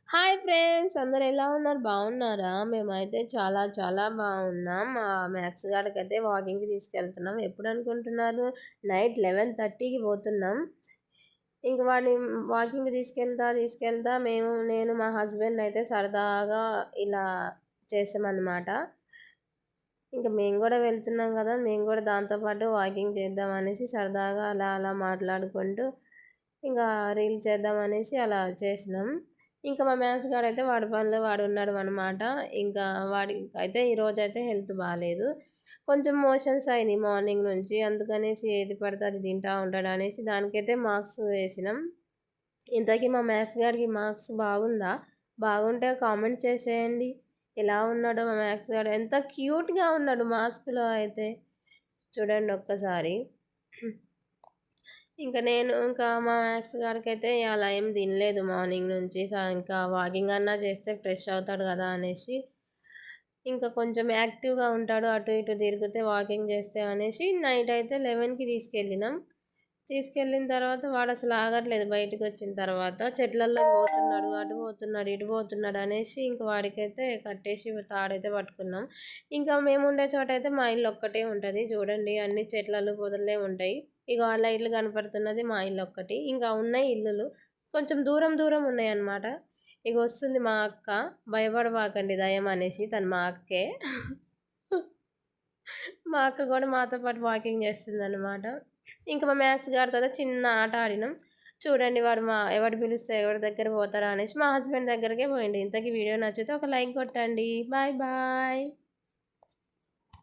Hi friends, అందరు ఎలా ఉన్నారు? బాగున్నారా? మేమైతే చాలా చాలా బాగున్నాం. మా మ్యాథ్స్ గాడికైతే వాకింగ్కి తీసుకెళ్తున్నాం. ఎప్పుడు అనుకుంటున్నారు? నైట్ 11:30కి పోతున్నాం. ఇంక వాడిని వాకింగ్ తీసుకెళ్తా నేను మా హస్బెండ్ అయితే సరదాగా ఇలా చేసామన్నమాట. ఇంకా మేము కూడా వెళ్తున్నాం కదా, మేము కూడా దాంతోపాటు వాకింగ్ చేద్దాం అనేసి సరదాగా అలా అలా మాట్లాడుకుంటూ ఇంకా రీల్ చేద్దాం అనేసి అలా చేసినాం. ఇంకా మా మ్యాథ్స్ గాడు అయితే వాడి పనిలో వాడు ఉన్నాడు అనమాట. ఇంకా వాడికి అయితే ఈరోజైతే హెల్త్ బాగాలేదు, కొంచెం మోషన్స్ అయినాయి మార్నింగ్ నుంచి. అందుకనేసి ఏది పడితే అది తింటా ఉంటాడు అనేసి దానికైతే మార్క్స్ వేసినాం. ఇంతకీ మా మ్యాథ్స్ గాడికి మార్క్స్ బాగుందా? బాగుంటే కామెంట్ చేసేయండి. ఎలా ఉన్నాడో మా మ్యాథ్స్ గాడు, ఎంత క్యూట్గా ఉన్నాడు మాస్క్లో అయితే, చూడండి ఒక్కసారి. ఇంకా మా మ్యాథ్స్ గాడికి అయితే అలా ఏం తినలేదు మార్నింగ్ నుంచి. ఇంకా వాకింగ్ అన్నా చేస్తే ఫ్రెష్ అవుతాడు కదా అనేసి, ఇంకా కొంచెం యాక్టివ్గా ఉంటాడు అటు ఇటు తిరిగితే వాకింగ్ చేస్తే అనేసి నైట్ అయితే 11కి తీసుకెళ్ళిన తర్వాత వాడు అసలు ఆగట్లేదు. బయటకు వచ్చిన తర్వాత చెట్లల్లో పోతున్నాడు, అటు పోతున్నాడు ఇటు పోతున్నాడు అనేసి ఇంకా వాడికైతే కట్టేసి తాడైతే పట్టుకున్నాం. ఇంకా మేము ఉండే చోట అయితే మా ఇల్లు ఒక్కటే ఉంటుంది చూడండి, అన్ని చెట్లలో పొదలే ఉంటాయి. ఇక ఆ లైట్లు కనపడుతున్నది మా ఇల్లు ఒక్కటి. ఇంకా ఉన్నాయి ఇల్లులు కొంచెం దూరం దూరం ఉన్నాయి అన్నమాట. ఇక వస్తుంది మా అక్క, భయపడబాకండి దయ్యం అనేసి, తను మా అక్కే. మా అక్క కూడా మాతో పాటు వాకింగ్ చేస్తుంది అనమాట. ఇంకా మా మ్యాథ్స్ గారితో చిన్న ఆట ఆడినాం. చూడండి వాడు ఎవడు పిలిస్తే ఎవరి దగ్గర పోతారా అనేసి మా హస్బెండ్ దగ్గరికే పోయిండు. ఇంతకీ వీడియో నచ్చితే ఒక లైక్ కొట్టండి. Bye bye.